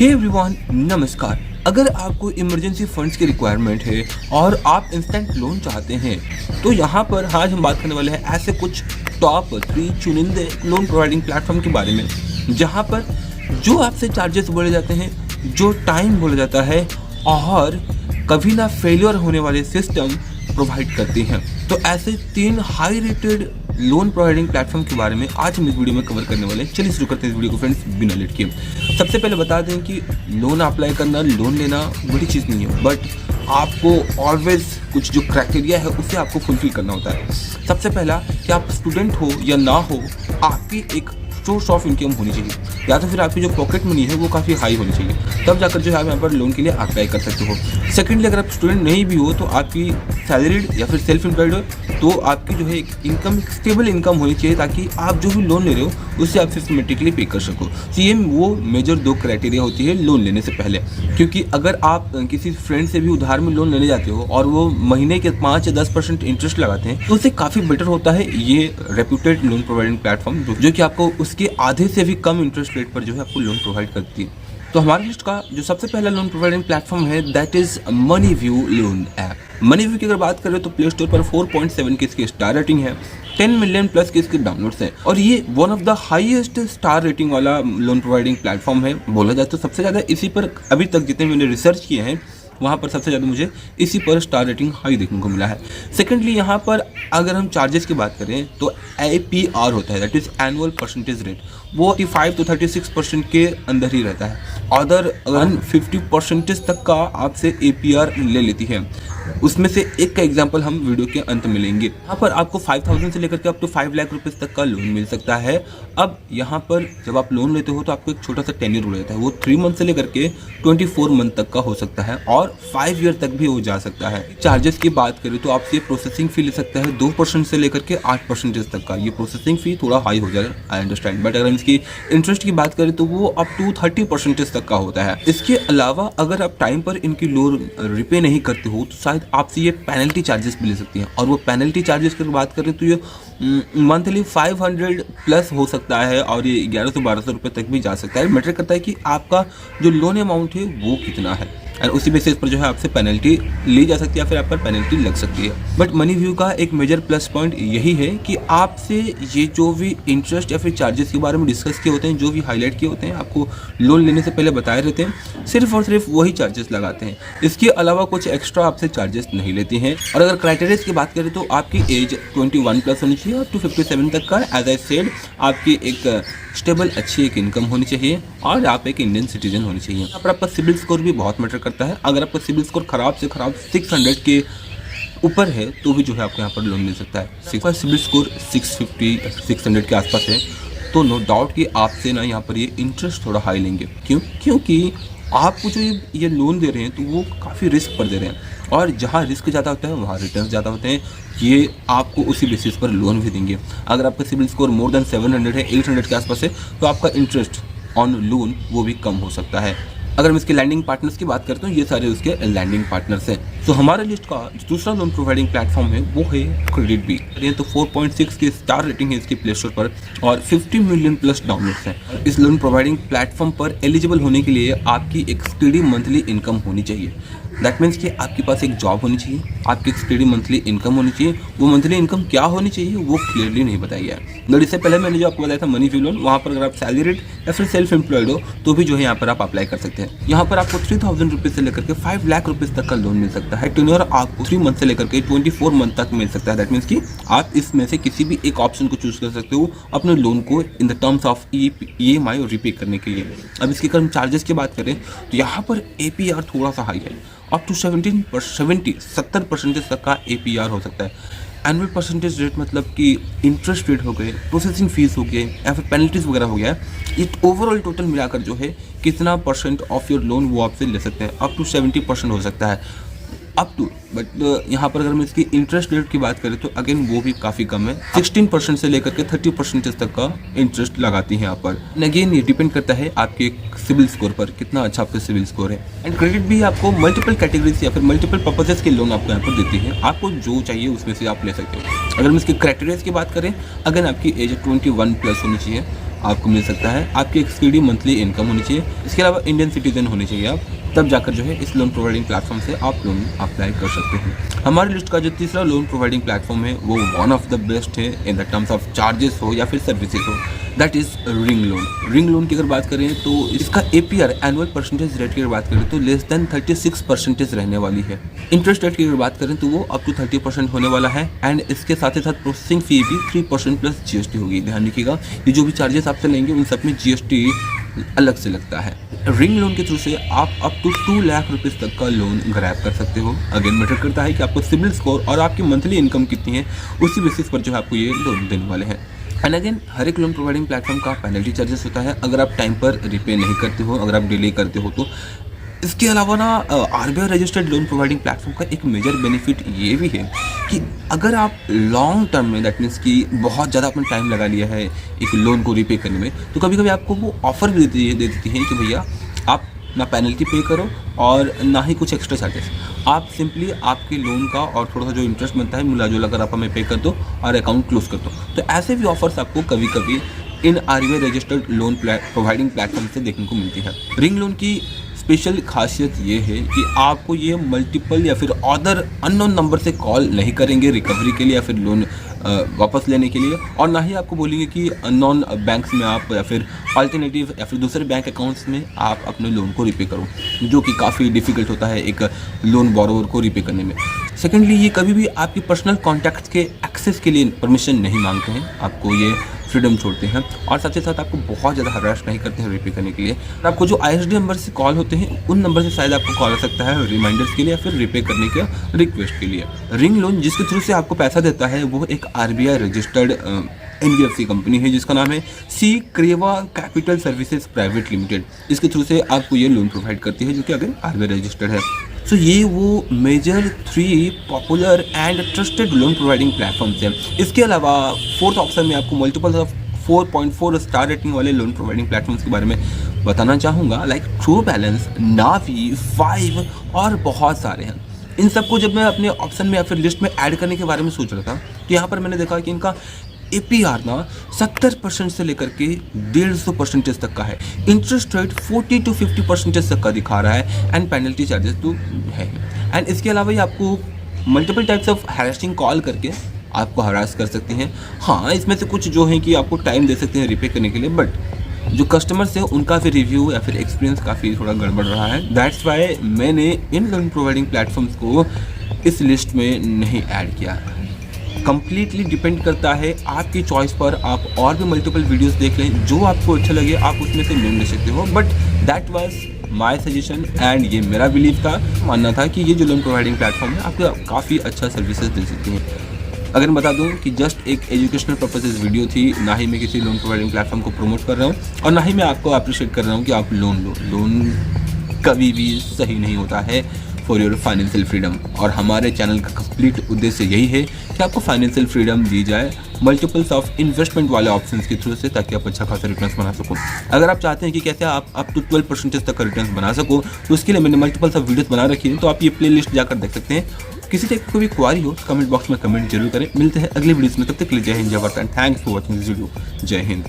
Hey everyone, नमस्कार। अगर आपको इमरजेंसी फंड्स की रिक्वायरमेंट है और आप इंस्टेंट लोन चाहते हैं तो यहाँ पर आज हम बात करने वाले हैं ऐसे कुछ टॉप 3 चुनिंदे लोन प्रोवाइडिंग प्लेटफॉर्म के बारे में, जहाँ पर जो आपसे चार्जेस बोले जाते हैं, जो टाइम बोला जाता है और कभी ना फेलियर होने वाले सिस्टम प्रोवाइड करती हैं। तो ऐसे 3 high rated loan providing platform के बारे में आज हम इस वीडियो में कवर करने वाले हैं। चलिए शुरू करते हैं इस वीडियो को फ्रेंड्स, बिना लेट किए। सबसे पहले बता दें कि लोन अप्लाई करना, लोन लेना बड़ी चीज़ नहीं है, बट आपको ऑलवेज कुछ जो क्राइटेरिया है उसे आपको फुलफिल करना होता है। सबसे पहला कि आप स्टूडेंट हो या ना हो, आपकी एक सोर्स ऑफ इनकम होनी चाहिए, या तो फिर आपकी जो पॉकेट मनी है वो काफ़ी हाई होनी चाहिए, तब जाकर जो है आप यहाँ पर लोन के लिए अप्लाई कर सकते हो। सेकेंडली, अगर आप स्टूडेंट नहीं भी हो तो आपकी सैलरीड या फिर सेल्फ एम्प्लॉयड हो तो आपकी जो है एक इनकम, एक स्टेबल इनकम होनी चाहिए, ताकि आप जो भी लोन ले रहे हो उससे आप सिस्टमेटिकली पे कर सको। तो ये वो मेजर 2 क्राइटेरिया होती है लोन लेने से पहले। क्योंकि अगर आप किसी फ्रेंड से भी उधार में लोन लेने जाते हो और वो महीने के 5 या 10% इंटरेस्ट लगाते हैं, तो उससे काफ़ी बेटर होता है ये रेप्यूटेड लोन प्रोवाइडिंग प्लेटफॉर्म, जो कि आपको उसके आधे से भी कम इंटरेस्ट रेट पर जो है आपको लोन प्रोवाइड करती है। तो हमारी लिस्ट का जो सबसे पहला लोन प्रोवाइडिंग प्लेटफॉर्म है that is MoneyView loan app. MoneyView की अगर बात करें तो प्ले स्टोर पर 4.7 की इसकी स्टार रेटिंग है, 10 मिलियन प्लस के इसके डाउनलोड्स हैं और ये one of the highest star rating वाला लोन प्रोवाइडिंग प्लेटफॉर्म है। बोला जाए तो सबसे ज़्यादा इसी पर अभी तक जितने मैंने रिसर्च किए हैं वहाँ पर सबसे ज़्यादा मुझे इसी पर स्टार रेटिंग हाई देखने को मिला है। सेकेंडली, यहाँ पर अगर हम चार्जेस की बात करें तो APR होता है, that is annual percentage rate, वो 35 to 36% के अंदर ही रहता है। अगर 50% तक का आपसे APR ले लेती है, उसमें से एक का एग्जाम्पल हम वीडियो के अंत में लेंगे। यहाँ पर आपको 5,000 से लेकर के अप टू 5 लाख रुपये तक का लोन मिल सकता है। अब यहाँ पर जब आप लोन लेते हो तो आपको एक छोटा सा टेन्योर हो जाता है, वो 3 मंथ से लेकर के 24 मंथ तक का हो सकता है और 5 ईयर तक भी हो जा सकता है। चार्जेस की बात करें तो आपसे प्रोसेसिंग फी ले सकता है 2% से लेकर के 8% तक का। ये प्रोसेसिंग फी थोड़ा हाई हो जाएगा, आई अंडरस्टैंड, बट अगर इसकी इंटरेस्ट की बात करें तो वो अप टू 30% तक का होता है। इसके अलावा अगर आप टाइम पर इनकी लोन रिपे नहीं करते हो तो शायद आपसे ये पेनल्टी चार्जेस भी ले सकती हैं, और वो पेनल्टी चार्जेस की बात करें तो ये मंथली 500 प्लस हो सकता है और ये 1100 से 1200 रुपये तक भी जा सकता है। मैटर करता है कि आपका जो लोन अमाउंट है वो कितना है, और उसी बेसिस पर जो है आपसे पेनल्टी ली जा सकती है या फिर आप पर पेनल्टी लग सकती है। बट मनीव्यू का एक मेजर प्लस पॉइंट यही है कि आपसे ये जो भी इंटरेस्ट या फिर चार्जेस के बारे में डिस्कस किए होते हैं, जो भी हाईलाइट किए होते हैं, आपको लोन लेने से पहले बताए रहते हैं, सिर्फ और सिर्फ वही चार्जेस लगाते हैं। इसके अलावा कुछ एक्स्ट्रा आपसे चार्जेस नहीं लेते हैं। और अगर क्राइटेरियाज की बात करें तो आपकी एज 21 प्लस होनी चाहिए, अप टू 57 तक का। एज आई सेड, आपकी एक स्टेबल अच्छी एक इनकम होनी चाहिए और आप एक इंडियन सिटीजन होनी चाहिए। यहाँ पर आपका सिबिल स्कोर भी बहुत मैटर करता है। अगर आपका सिबिल स्कोर खराब से खराब 600 के ऊपर है तो भी जो है आपको यहाँ पर लोन मिल सकता है। सिबिल स्कोर 650 600 के आसपास है तो नो डाउट कि आपसे ना यहाँ पर ये इंटरेस्ट थोड़ा हाई लेंगे। क्योंकि आपको जो ये लोन दे रहे हैं तो वो काफ़ी रिस्क पर दे रहे हैं, और जहाँ रिस्क ज़्यादा होता है वहाँ रिटर्न ज़्यादा होते हैं। ये आपको उसी बेसिस पर लोन भी देंगे। अगर आपका सिबिल स्कोर मोर देन 700 है, 800 के आसपास है, तो आपका इंटरेस्ट ऑन लोन वो भी कम हो सकता है। अगर हम इसके लैंडिंग पार्टनर्स की बात करते हैं, ये सारे उसके लैंडिंग पार्टनर्स हैं। तो हमारे लिस्ट का जो दूसरा लोन प्रोवाइडिंग प्लेटफॉर्म है वो है क्रेडिट बी। ये तो 4.6 की स्टार रेटिंग है इसकी प्ले स्टोर पर और 50 मिलियन प्लस डाउनलोड्स हैं। इस लोन प्रोवाइडिंग प्लेटफॉर्म पर एलिजिबल होने के लिए आपकी एक स्टेडी मंथली इनकम होनी चाहिए। दैट मीन्स कि आपके पास एक जॉब होनी चाहिए, आपकी एक स्टेडी मंथली इनकम होनी चाहिए। वो मंथली इनकम क्या होनी चाहिए वो क्लियरली नहीं बताई है। बट इससे पहले मैंने जो आपको बताया था मनीव्यू लोन, वहाँ पर अगर आप सैलरीड या फिर सेल्फ एम्प्लॉयड हो तो भी जो है यहाँ पर आप अप्लाई कर सकते हैं। यहाँ पर आपको 3,000 रुपीज़ से लेकर के 5 लाख रुपीज़ तक का लोन मिल सकता है। टेन्योर आपको 3 मंथ से लेकर के 24 मंथ तक मिल सकता है। दैट मीन्स कि आप इसमें से किसी भी एक ऑप्शन को चूज कर सकते हो अपने लोन को in the terms of EMI और रिपे करने के लिए। अब इसके अगर हम चार्जेस की बात करें तो यहाँ पर APR थोड़ा सा हाई है, अप टू 70% तक का APR हो सकता है। एनुअल परसेंटेज रेट मतलब कि इंटरेस्ट रेट हो गए, प्रोसेसिंग फीस हो गए या फिर पेनल्टीज वगैरह हो गया, ये ओवरऑल टोटल मिलाकर जो है कितना परसेंट ऑफ योर लोन वो आपसे ले सकते हैं, अप टू 70% हो सकता है, अप टू। बट यहाँ पर अगर हम इसकी इंटरेस्ट रेट की बात करें तो अगेन वो भी काफ़ी कम है, 16% से लेकर के 30% तक का इंटरेस्ट लगाती हैं यहाँ पर। अगेन ये डिपेंड करता है आपके सिबिल स्कोर पर, कितना अच्छा आपका सिबिल स्कोर है। एंड क्रेडिट भी आपको मल्टीपल कैटेगरीज या फिर मल्टीपल पर्पजेस के लोन आपको यहाँ पर देती है, आपको जो चाहिए उसमें से आप ले सकते हो। अगर हम इसके क्राइटेरियाज की बात करें, अगर आपकी एज 21 प्लस होनी चाहिए, आपको मिल सकता है। आपकी एक्सपीडी मंथली इनकम होनी चाहिए, इसके अलावा इंडियन सिटीजन होने चाहिए आप, तब जाकर जो है इस लोन प्रोवाइडिंग प्लेटफॉर्म से आप लोन अप्लाई कर सकते हैं। हमारी लिस्ट का जो तीसरा लोन प्रोवाइडिंग प्लेटफॉर्म है वो वन ऑफ द बेस्ट है in the terms of charges हो या फिर सर्विसेज हो, that is ring loan. Ring loan की अगर बात करें तो इसका APR एनुअल परसेंटेज रेट की अगर बात करें तो लेस देन 36% रहने वाली है। इंटरेस्ट रेट की अगर बात करें तो वो अप टू 30% होने वाला है एंड इसके साथ ही साथ प्रोसेसिंग फ़ी भी 3% प्लस GST होगी। ध्यान रखिएगा, ये जो भी चार्जेस आपसे लेंगे उन सब में GST अलग से लगता है। रिंग लोन के थ्रू से आप अप टू 2 लाख रुपीज़ तक का लोन ग्रैब कर सकते हो। अगेन मैटर करता है कि आपको सिबिल स्कोर और आपकी मंथली इनकम कितनी है, उसी बेसिस पर जो है आपको ये लोन देने वाले हैं। एंड अगेन हर एक लोन प्रोवाइडिंग प्लेटफॉर्म का पेनल्टी चार्जेस होता है अगर आप टाइम पर रिपे नहीं करते हो, अगर आप डिले करते हो तो। इसके अलावा ना RBI registered loan providing platform का एक मेजर बेनिफिट ये भी है कि अगर आप लॉन्ग टर्म में, दैट मीन्स कि बहुत ज़्यादा आपने टाइम लगा लिया है एक लोन को रिपे करने में, तो कभी कभी आपको वो ऑफर भी दे देती है कि भैया आप ना पेनल्टी पे करो और ना ही कुछ एक्स्ट्रा चार्जेस, आप सिंपली आपके लोन का और थोड़ा सा जो इंटरेस्ट बनता है मिला जुला कर आप हमें पे कर दो और अकाउंट क्लोज कर दो। तो ऐसे भी ऑफर्स आपको कभी कभी इन RBI registered loan providing platform से देखने को मिलती है। रिंग लोन की स्पेशल खासियत ये है कि आपको ये मल्टीपल या फिर अदर अननोन नंबर से कॉल नहीं करेंगे रिकवरी के लिए या फिर लोन वापस लेने के लिए, और ना ही आपको बोलेंगे कि अननोन बैंक्स में आप या फिर अल्टरनेटिव या फिर दूसरे बैंक अकाउंट्स में आप अपने लोन को रिपे करो, जो कि काफ़ी डिफिकल्ट होता है एक लोन बोरोवर को रिपे करने में। सेकेंडली, ये कभी भी आपकी पर्सनल कॉन्टैक्ट्स के एक्सेस के लिए परमिशन नहीं मांगते हैं, आपको ये फ्रीडम छोड़ते हैं और साथ ही साथ आपको बहुत ज़्यादा हरास नहीं करते हैं रिपे करने के लिए। और आपको जो ISD नंबर से कॉल होते हैं उन नंबर से शायद आपको कॉल आ सकता है रिमाइंडर्स के लिए या फिर रिपे करने के रिक्वेस्ट के लिए। रिंग लोन जिसके थ्रू से आपको पैसा देता है वो एक RBI रजिस्टर्ड NBFC कंपनी है जिसका नाम है C Kreva capital services private limited. इसके थ्रू से आपको ये लोन प्रोवाइड करती है जो कि अगर RBI रजिस्टर्ड है। सो ये वो major 3 popular and trusted loan providing platforms हैं। इसके अलावा फोर्थ ऑप्शन में आपको मल्टीपल ऑफ 4.4 स्टार रेटिंग वाले लोन प्रोवाइडिंग प्लेटफॉर्म्स के बारे में बताना चाहूँगा, लाइक ट्रू बैलेंस, नावी, 5 और बहुत सारे हैं। इन सबको जब मैं अपने ऑप्शन में या फिर लिस्ट में ऐड करने के बारे में सोच रहा था तो यहाँ पर मैंने देखा कि इनका APR ना 70% से लेकर के 150% तक का है, इंटरेस्ट रेट 40 to 50% तक का दिखा रहा है एंड पेनल्टी चार्जेस तो है। एंड इसके अलावा ये आपको multiple types of harassing call करके आपको हरास कर सकते हैं। हाँ, इसमें से कुछ जो है कि आपको टाइम दे सकते हैं रिपे करने के लिए, बट जो कस्टमर्स है उनका फिर रिव्यू या फिर एक्सपीरियंस काफ़ी थोड़ा गड़बड़ रहा है। दैट्स वाई मैंने इन लोन प्रोवाइडिंग प्लेटफॉर्म्स को इस लिस्ट में नहीं ऐड किया। कंप्लीटली डिपेंड करता है आपकी चॉइस पर, आप और भी मल्टीपल वीडियोस देख लें, जो आपको अच्छा लगे आप उसमें से लोन ले सकते हो, but that was my suggestion and ये मेरा बिलीव था, मानना था कि ये जो लोन प्रोवाइडिंग प्लेटफॉर्म है आपको काफ़ी अच्छा सर्विसेज दे सकती हैं। अगर मैं बता दूं कि जस्ट एक एजुकेशनल पर्पसेस वीडियो थी, ना ही मैं किसी लोन प्रोवाइडिंग प्लेटफॉर्म को प्रमोट कर रहा हूँ और ना ही मैं आपको अप्रिशिएट कर रहा हूँ कि आप लोन लो। लोन कभी भी सही नहीं होता है फॉर योर फाइनेंशियल फ्रीडम, और हमारे चैनल का कंप्लीट उद्देश्य यही है कि आपको फाइनेंशियल फ्रीडम दी जाए मल्टीपल्स ऑफ इन्वेस्टमेंट वाले ऑप्शंस के थ्रू से, ताकि आप अच्छा खासा रिटर्न्स बना सको। अगर आप चाहते हैं कि कैसे आप अप टू 12% तक का रिटर्न्स बना सको तो उसके लिए मैंने मल्टीपल्स ऑफ वीडियोस बना रखी है, तो आप ये प्ले लिस्ट जाकर देख सकते हैं। किसी टाइप की कोई क्वारी हो कमेंट बॉक्स में कमेंट जरूर करें। मिलते हैं अगले वीडियोस में, तब तक के लिए जय हिंद, जय Bharat and thanks for watching this video. जय हिंद।